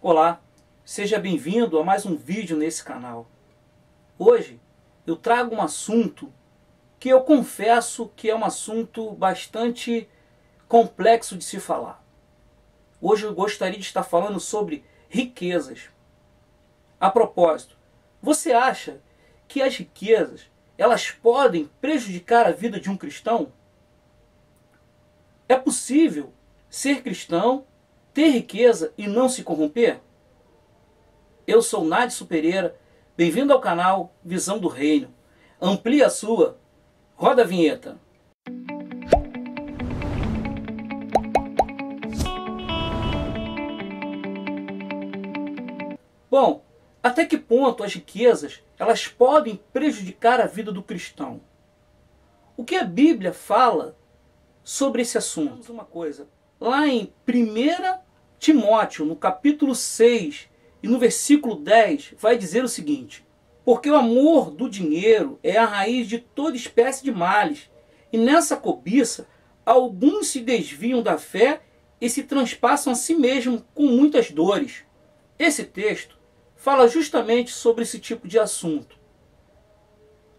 Olá, seja bem-vindo a mais um vídeo nesse canal. Hoje eu trago um assunto que eu confesso que é um assunto bastante complexo de se falar. Hoje eu gostaria de estar falando sobre riquezas. A propósito, você acha que as riquezas elas podem prejudicar a vida de um cristão? É possível ser cristão, ter riqueza e não se corromper? Eu sou Nadson Pereira, bem-vindo ao canal Visão do Reino. Amplie a sua. Roda a vinheta. Bom, até que ponto as riquezas elas podem prejudicar a vida do cristão? O que a Bíblia fala sobre esse assunto? Uma coisa, lá em 1 Timóteo, no capítulo 6 e no versículo 10, vai dizer o seguinte: porque o amor do dinheiro é a raiz de toda espécie de males, e nessa cobiça alguns se desviam da fé e se transpassam a si mesmos com muitas dores. Esse texto fala justamente sobre esse tipo de assunto.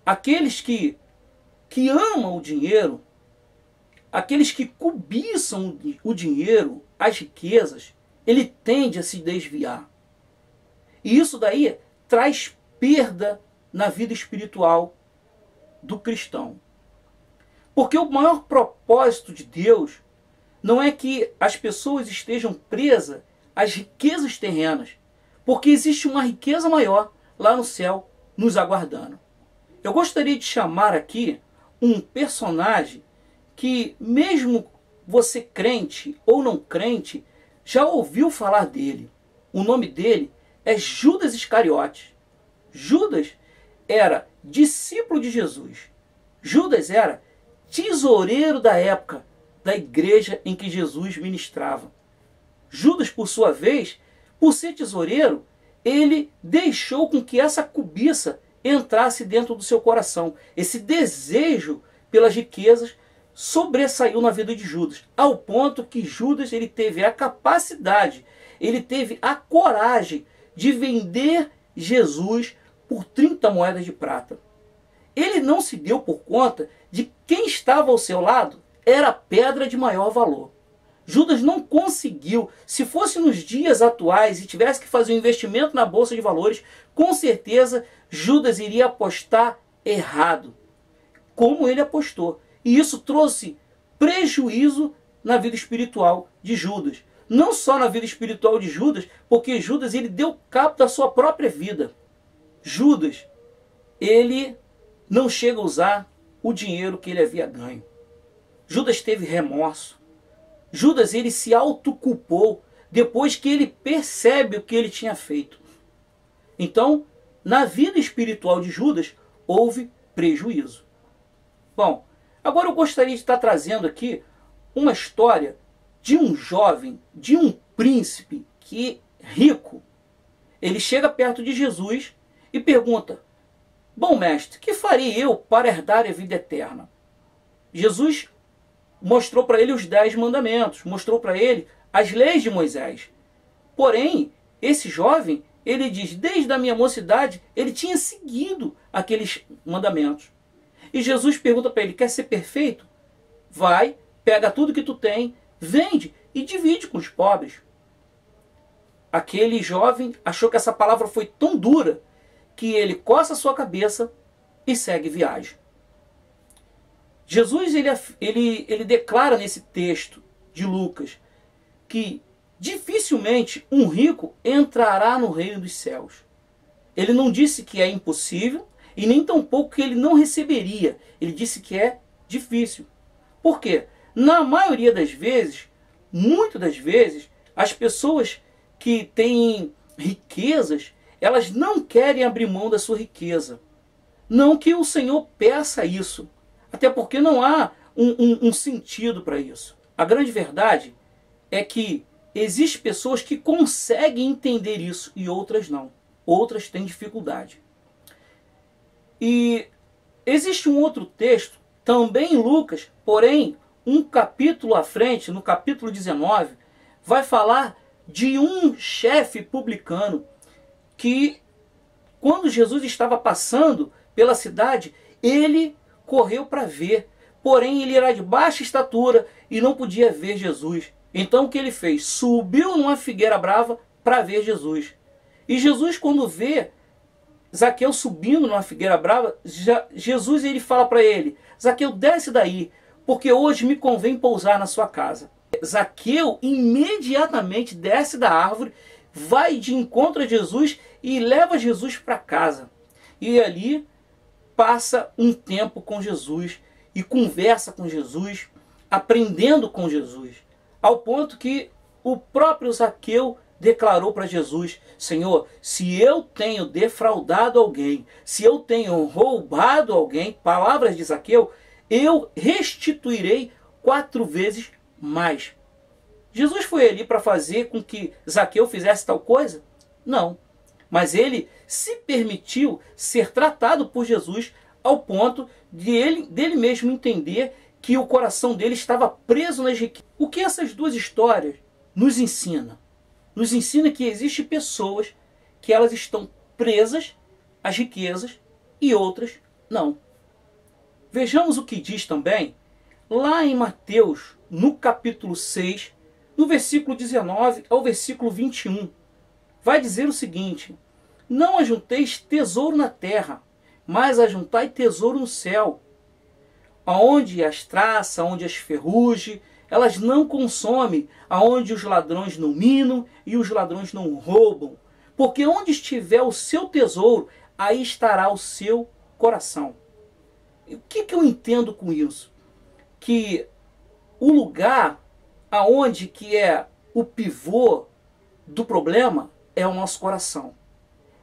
Aqueles que amam o dinheiro, aqueles que cobiçam o dinheiro, as riquezas, ele tende a se desviar. E isso daí traz perda na vida espiritual do cristão. Porque o maior propósito de Deus não é que as pessoas estejam presas às riquezas terrenas, porque existe uma riqueza maior lá no céu nos aguardando. Eu gostaria de chamar aqui um personagem que, mesmo você crente ou não crente, já ouviu falar dele. O nome dele é Judas Iscariotes. Judas era discípulo de Jesus. Judas era tesoureiro da época da igreja em que Jesus ministrava. Judas, por sua vez, por ser tesoureiro, ele deixou com que essa cobiça entrasse dentro do seu coração. Esse desejo pelas riquezas sobressaiu na vida de Judas, ao ponto que Judas ele teve a capacidade, ele teve a coragem de vender Jesus por 30 moedas de prata. Ele não se deu por conta de quem estava ao seu lado era a pedra de maior valor. Judas não conseguiu. Se fosse nos dias atuais e tivesse que fazer um investimento na bolsa de valores, com certeza Judas iria apostar errado, como ele apostou. E isso trouxe prejuízo na vida espiritual de Judas. Não só na vida espiritual de Judas, porque Judas ele deu cabo da sua própria vida. Judas, ele não chega a usar o dinheiro que ele havia ganho. Judas teve remorso. Judas ele se autoculpou depois que ele percebe o que ele tinha feito. Então, na vida espiritual de Judas, houve prejuízo. Bom, agora eu gostaria de estar trazendo aqui uma história de um jovem, de um príncipe que rico. Ele chega perto de Jesus e pergunta: bom mestre, que farei eu para herdar a vida eterna? Jesus mostrou para ele os 10 mandamentos, mostrou para ele as leis de Moisés. Porém, esse jovem, ele diz, desde a minha mocidade, ele tinha seguido aqueles mandamentos. E Jesus pergunta para ele: quer ser perfeito? Vai, pega tudo que tu tem, vende e divide com os pobres. Aquele jovem achou que essa palavra foi tão dura que ele coça a sua cabeça e segue viagem. Jesus ele declara nesse texto de Lucas que dificilmente um rico entrará no reino dos céus. Ele não disse que é impossível e nem tampouco que ele não receberia. Ele disse que é difícil. Por quê? Na maioria das vezes, muitas das vezes, as pessoas que têm riquezas, elas não querem abrir mão da sua riqueza. Não que o Senhor peça isso, até porque não há um sentido para isso. A grande verdade é que existem pessoas que conseguem entender isso e outras não. Outras têm dificuldade. E existe um outro texto, também em Lucas, porém um capítulo à frente, no capítulo 19, vai falar de um chefe publicano que, quando Jesus estava passando pela cidade, ele correu para ver. Porém, ele era de baixa estatura e não podia ver Jesus. Então o que ele fez? Subiu numa figueira brava para ver Jesus. E Jesus, quando vê Zaqueu subindo numa figueira brava, Jesus ele fala para ele: Zaqueu, desce daí, porque hoje me convém pousar na sua casa. Zaqueu imediatamente desce da árvore, vai de encontro a Jesus e leva Jesus para casa. E ali passa um tempo com Jesus e conversa com Jesus, aprendendo com Jesus, ao ponto que o próprio Zaqueu declarou para Jesus: Senhor, se eu tenho defraudado alguém, se eu tenho roubado alguém, palavras de Zaqueu, eu restituirei 4 vezes mais. Jesus foi ali para fazer com que Zaqueu fizesse tal coisa? Não. Mas ele se permitiu ser tratado por Jesus ao ponto dele mesmo entender que o coração dele estava preso nas riquezas. O que essas duas histórias nos ensinam? Nos ensina que existem pessoas que elas estão presas às riquezas e outras não. Vejamos o que diz também lá em Mateus, no capítulo 6, no versículo 19 ao versículo 21. Vai dizer o seguinte: não ajunteis tesouro na terra, mas ajuntai tesouro no céu, aonde as traças, aonde as ferrugem, elas não consomem, aonde os ladrões não minam e os ladrões não roubam. Porque onde estiver o seu tesouro, aí estará o seu coração. E o que eu entendo com isso? Que o lugar aonde que é o pivô do problema é o nosso coração.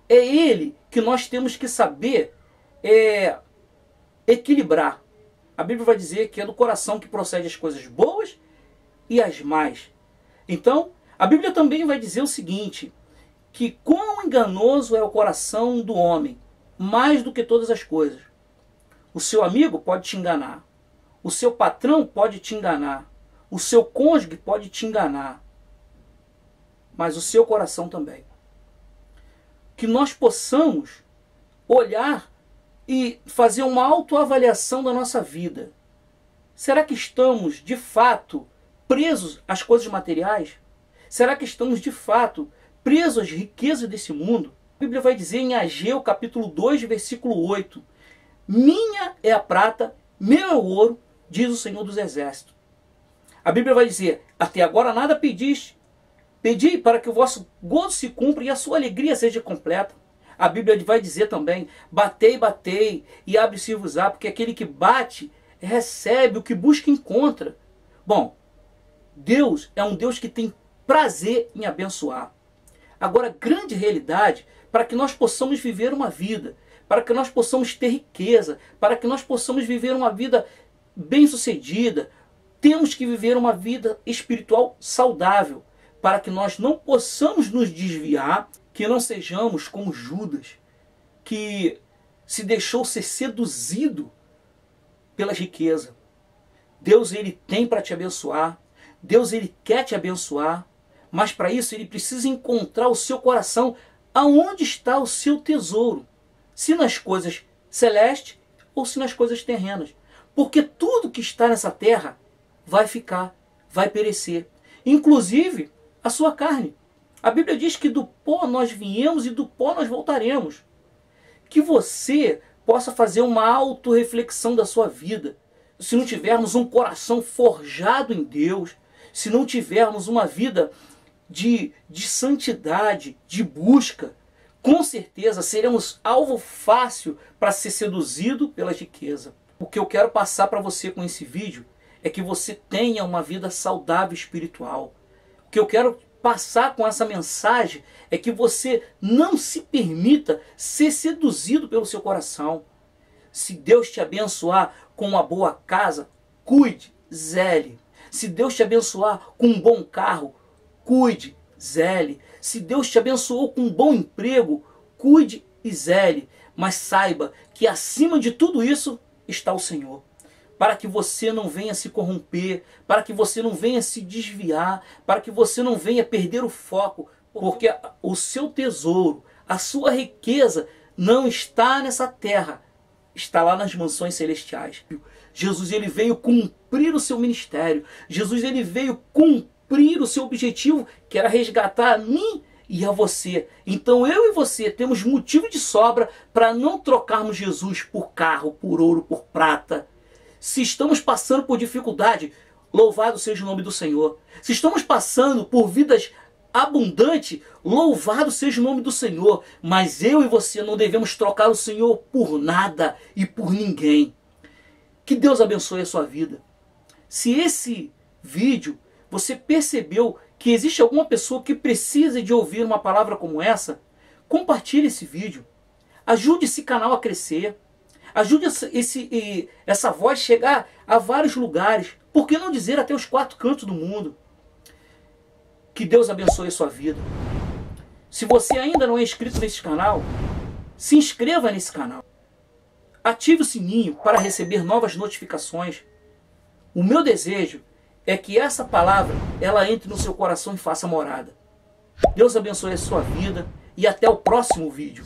É ele que nós temos que saber equilibrar. A Bíblia vai dizer que é do coração que procede as coisas boas e as más. Então, a Bíblia também vai dizer o seguinte, que quão enganoso é o coração do homem, mais do que todas as coisas. O seu amigo pode te enganar, o seu patrão pode te enganar, o seu cônjuge pode te enganar, mas o seu coração também. Que nós possamos olhar e fazer uma autoavaliação da nossa vida. Será que estamos, de fato, presos às coisas materiais? Será que estamos, de fato, presos às riquezas desse mundo? A Bíblia vai dizer em Ageu, capítulo 2, versículo 8, minha é a prata, meu é o ouro, diz o Senhor dos Exércitos. A Bíblia vai dizer, até agora nada pediste. Pedi para que o vosso gozo se cumpra e a sua alegria seja completa. A Bíblia vai dizer também, batei, batei e abre-se-vos-á, porque aquele que bate recebe, o que busca encontra. Bom, Deus é um Deus que tem prazer em abençoar. Agora, grande realidade, para que nós possamos viver uma vida, para que nós possamos ter riqueza, para que nós possamos viver uma vida bem-sucedida, temos que viver uma vida espiritual saudável, para que nós não possamos nos desviar, que não sejamos como Judas, que se deixou ser seduzido pela riqueza. Deus ele tem para te abençoar, Deus ele quer te abençoar, mas para isso ele precisa encontrar o seu coração aonde está o seu tesouro, se nas coisas celestes ou se nas coisas terrenas, porque tudo que está nessa terra vai ficar, vai perecer, inclusive a sua carne. A Bíblia diz que do pó nós viemos e do pó nós voltaremos. Que você possa fazer uma autorreflexão da sua vida. Se não tivermos um coração forjado em Deus, se não tivermos uma vida de santidade, de busca, com certeza seremos alvo fácil para ser seduzido pela riqueza. O que eu quero passar para você com esse vídeo é que você tenha uma vida saudável espiritual. O que eu quero passar com essa mensagem é que você não se permita ser seduzido pelo seu coração. Se Deus te abençoar com uma boa casa, cuide, zele. Se Deus te abençoar com um bom carro, cuide, zele. Se Deus te abençoou com um bom emprego, cuide e zele. Mas saiba que acima de tudo isso está o Senhor. para que você não venha se corromper, para que você não venha se desviar, para que você não venha perder o foco, porque o seu tesouro, a sua riqueza não está nessa terra, está lá nas mansões celestiais. Jesus, ele veio cumprir o seu ministério. Jesus, ele veio cumprir o seu objetivo, que era resgatar a mim e a você. Então eu e você temos motivo de sobra para não trocarmos Jesus por carro, por ouro, por prata. Se estamos passando por dificuldade, louvado seja o nome do Senhor. Se estamos passando por vidas abundantes, louvado seja o nome do Senhor. Mas eu e você não devemos trocar o Senhor por nada e por ninguém. Que Deus abençoe a sua vida. Se esse vídeo você percebeu que existe alguma pessoa que precisa de ouvir uma palavra como essa, compartilhe esse vídeo. Ajude esse canal a crescer. Ajude essa voz a chegar a vários lugares. Por que não dizer até os 4 cantos do mundo? Que Deus abençoe a sua vida. Se você ainda não é inscrito nesse canal, se inscreva nesse canal. Ative o sininho para receber novas notificações. O meu desejo é que essa palavra ela entre no seu coração e faça morada. Deus abençoe a sua vida e até o próximo vídeo.